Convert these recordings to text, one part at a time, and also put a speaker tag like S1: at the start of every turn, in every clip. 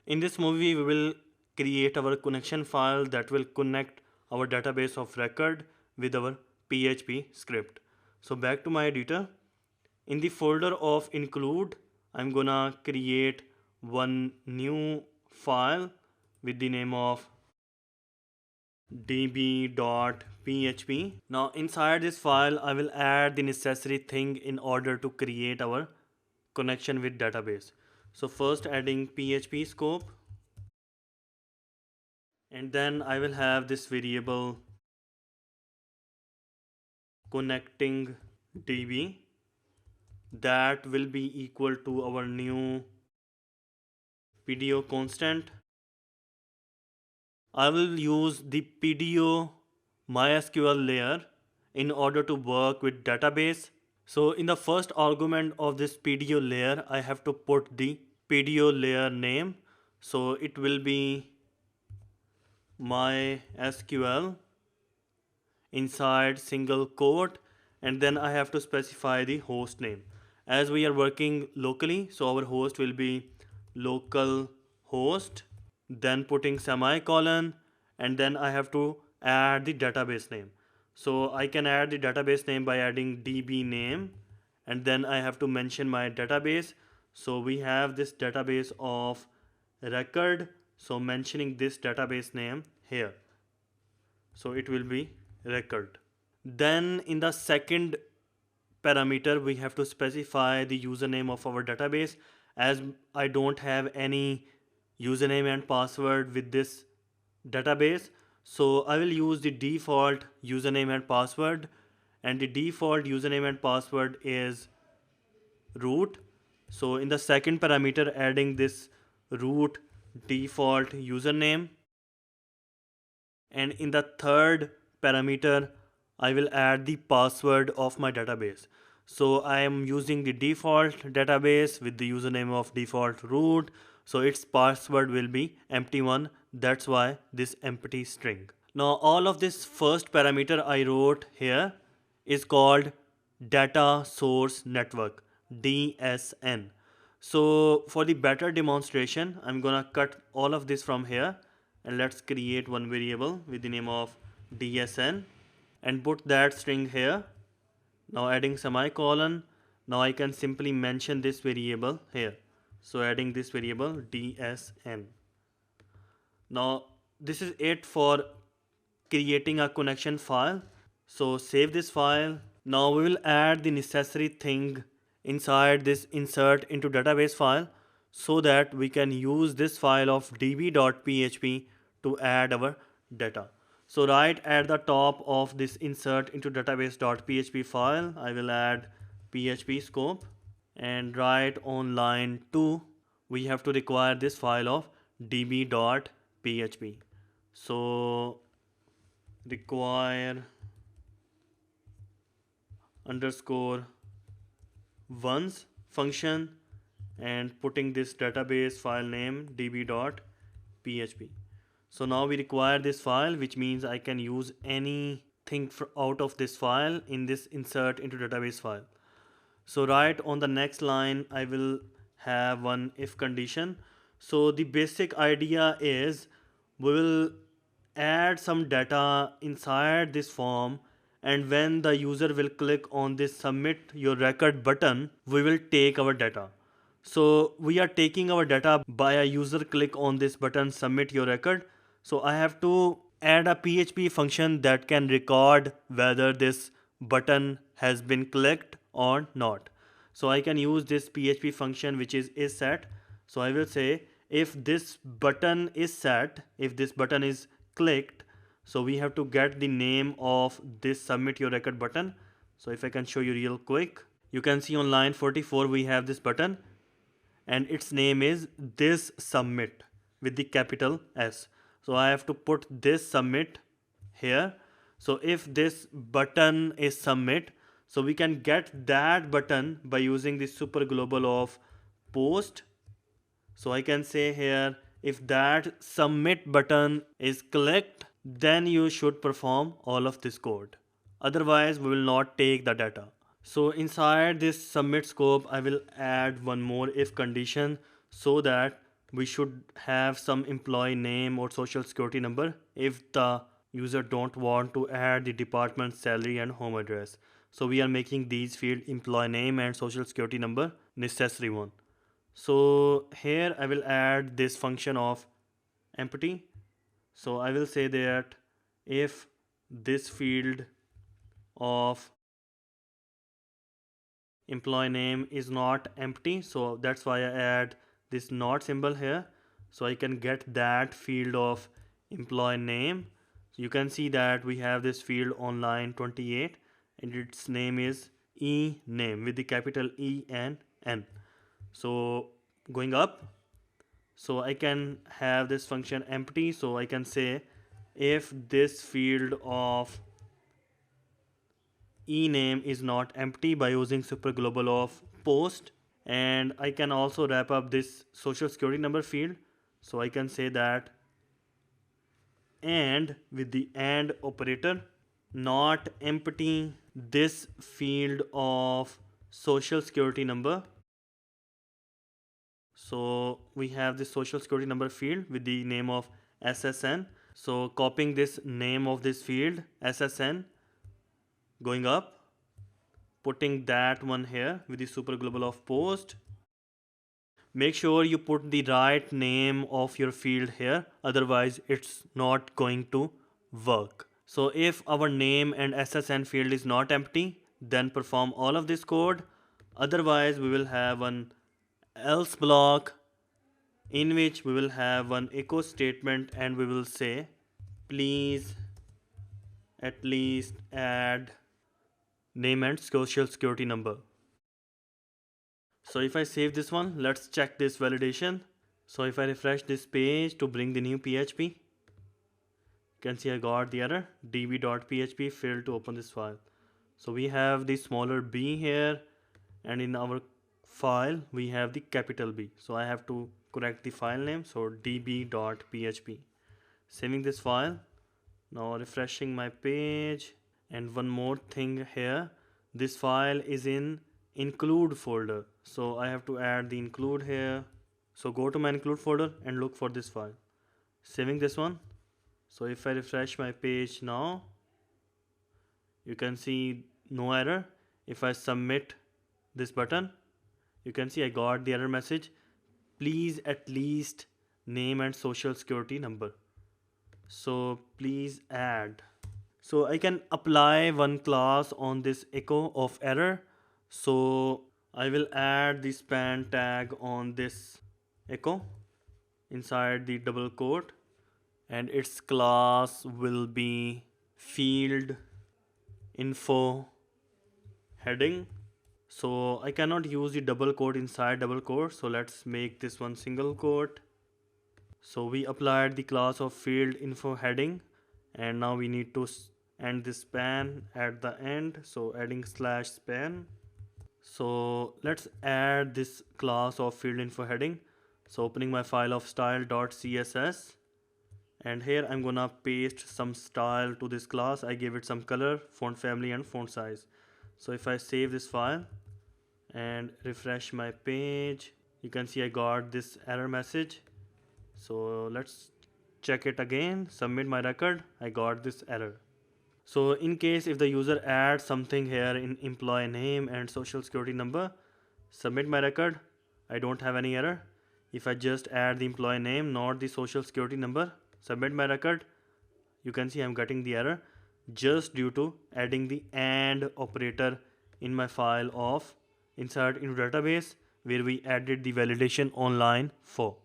S1: In this movie, we will create our connection file that will connect our database of record with our PHP script. So back to my editor. In the folder of include, I'm gonna create one new file with the name of db.php. Now inside this file, I will add the necessary thing in order to create our connection with database. So first adding PHP scope, and then I will have this variable connecting db that will be equal to our new PDO constant. I will use the PDO MySQL layer in order to work with database. So in the first argument of this PDO layer, I have to put the PDO layer name. So it will be MySQL inside single quote, and then I have to specify the host name. As we are working locally, so our host will be local host, then putting semicolon, and then I have to add the database name. So I can add the database name by adding db name, and then I have to mention my database. So we have this database of record, so mentioning this database name here, so it will be record. Then in the second parameter, we have to specify the username of our database. As I don't have any username and password with this database, so I will use the default username and password, and the default username and password is root. So in the second parameter, adding this root default username, and in the third parameter I will add the password of my database. So I am using the default database with the username of default root, so its password will be empty one. That's why this empty string. Now all of this first parameter I wrote here is called data source network, DSN. So for the better demonstration, I'm gonna cut all of this from here, and let's create one variable with the name of DSN and put that string here. Now adding semicolon, now I can simply mention this variable here. So adding this variable DSN. Now this is it for creating a connection file. So save this file. Now we will add the necessary thing inside this insert into database file, so that we can use this file of db.php to add our data. So right at the top of this insert into database.php file, I will add PHP scope, and right on line 2 we have to require this file of db.php. So require underscore once function, and putting this database file name db.php. So now we require this file, which means I can use anything out of this file in this insert into database file. So right on the next line I will have one if condition. So the basic idea is we will add some data inside this form, and when the user will click on this submit your record button, we will take our data. So we are taking our data by a user click on this button submit your record. So I have to add a PHP function that can record whether this button has been clicked or not. So I can use this PHP function which is set. So I will say if this button is set, if this button is clicked, so we have to get the name of this submit your record button. So if I can show you real quick, you can see on line 44 we have this button, and its name is this submit with the capital S. So I have to put this submit here. So if this button is submit, so we can get that button by using the super global of post. So I can say here, if that submit button is clicked, then you should perform all of this code. Otherwise, we will not take the data. So inside this submit scope, I will add one more if condition, so that we should have some employee name or social security number if the user don't want to add the department, salary and home address. So we are making these field employee name and social security number necessary one. So here I will add this function of empty. So I will say that if this field of employee name is not empty, so that's why I add this not symbol here, so I can get that field of employee name. So you can see that we have this field on line 28 and its name is e name with the capital E and N. So going up, so I can have this function empty, so I can say if this field of ename is not empty by using super global of post. And I can also wrap up this social security number field, so I can say that and with the and operator not empty this field of social security number. So we have this social security number field with the name of SSN. So copying this name of this field SSN, going up, putting that one here with the super global of post. Make sure you put the right name of your field here, otherwise it's not going to work. So if our name and SSN field is not empty, then perform all of this code. Otherwise we will have an else block in which we will have one echo statement and we will say please at least add name and social security number. So if I save this one, let's check this validation. So if I refresh this page to bring the new PHP, you can see I got the error db.php failed to open this file. So we have the smaller b here and in our file we have the capital B. So I have to correct the file name, so db.php. Saving this file, now refreshing my page. And one more thing here, this file is in include folder, so I have to add the include here. So go to my include folder and look for this file. Saving this one. So if I refresh my page now, you can see no error. If I submit this button, you can see I got the error message, please at least name and social security number. So please add. So I can apply one class on this echo of error. So I will add the span tag on this echo inside the double quote and its class will be field info heading. So I cannot use the double quote inside double quote, so let's make this one single quote. So we applied the class of field info heading and now we need to end this span at the end, so adding slash span. So let's add this class of field info heading. So opening my file of style.css and here I'm gonna paste some style to this class. I gave it some color, font family and font size. So if I save this file and refresh my page, you can see I got this error message. So let's check it again, submit my record, I got this error. So in case if the user adds something here in employee name and social security number, submit my record, I don't have any error. If I just add the employee name, not the social security number, submit my record, you can see I'm getting the error just due to adding the AND operator in my file of insert into database where we added the validation on line 4.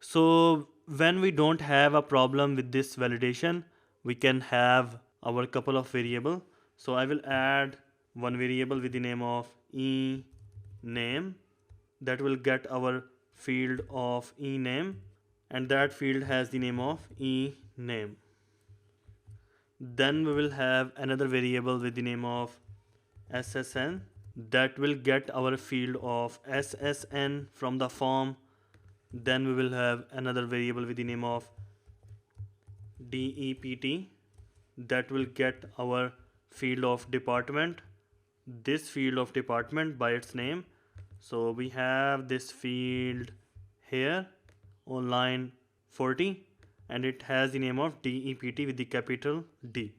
S1: So when we don't have a problem with this validation, we can have our couple of variable. So I will add one variable with the name of ename that will get our field of ename and that field has the name of ename. Then we will have another variable with the name of SSN that will get our field of SSN from the form. Then we will have another variable with the name of DEPT that will get our field of department, this field of department by its name. So we have this field here on line 40, and it has the name of DEPT with the capital D.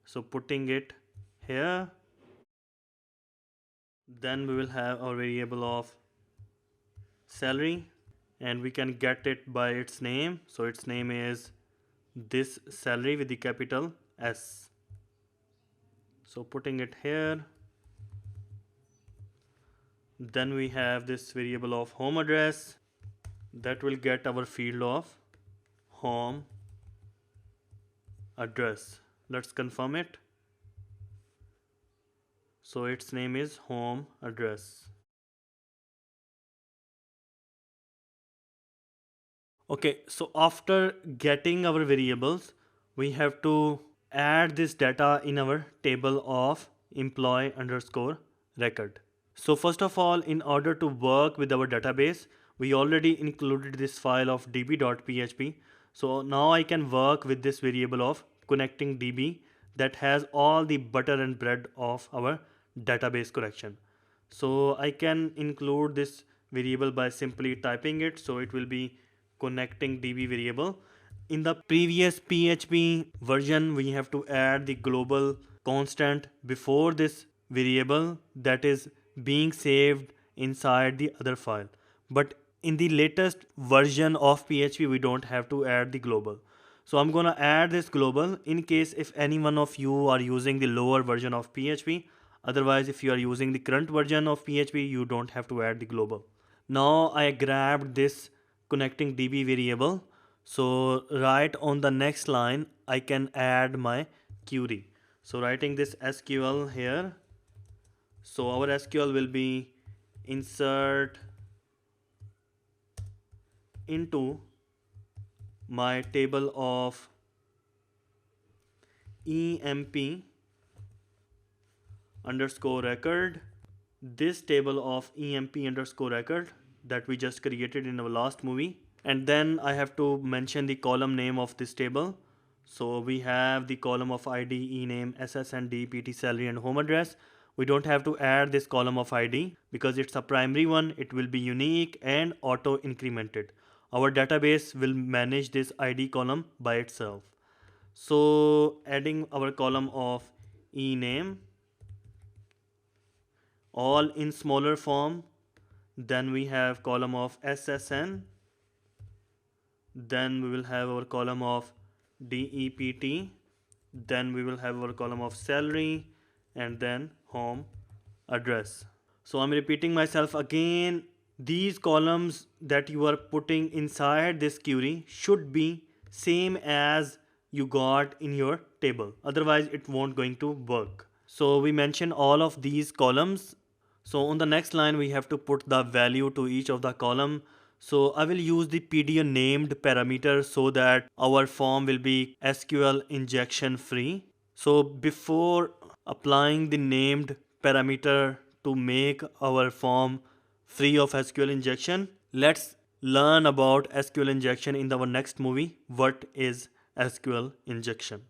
S1: So putting it here, then we will have our variable of salary, and we can get it by its name. So its name is this salary with the capital S. So putting it here, then we have this variable of home address that will get our field of home address. Let's confirm it. So its name is home address. Okay, so after getting our variables, we have to add this data in our table of employee underscore record. So first of all, in order to work with our database, we already included this file of db.php. So now I can work with this variable of connecting db that has all the butter and bread of our database connection. So I can include this variable by simply typing it. So it will be connecting db variable. In the previous PHP version, we have to add the global constant before this variable that is being saved inside the other file. But in the latest version of PHP, we don't have to add the global. So I'm gonna add this global in case if any one of you are using the lower version of PHP. Otherwise, if you are using the current version of PHP, you don't have to add the global. Now I grabbed this connecting DB variable. So right on the next line, I can add my query. So writing this SQL here. So our SQL will be insert into my table of EMP underscore record, this table of EMP underscore record that we just created in our last movie. And then I have to mention the column name of this table. So we have the column of ID, ename, SSN, DPT, salary, and home address. We don't have to add this column of ID because it's a primary one. It will be unique and auto incremented. Our database will manage this ID column by itself. So adding our column of ename, all in smaller form. Then we have column of SSN. Then we will have our column of DEPT. Then we will have our column of salary, and then home address. So I'm repeating myself again. These columns that you are putting inside this query should be same as you got in your table. Otherwise, it won't going to work. So we mention all of these columns. So on the next line, we have to put the value to each of the column. So I will use the PDO named parameter so that our form will be SQL injection free. So before applying the named parameter to make our form free of SQL injection, let's learn about SQL injection in our next movie. What is SQL injection?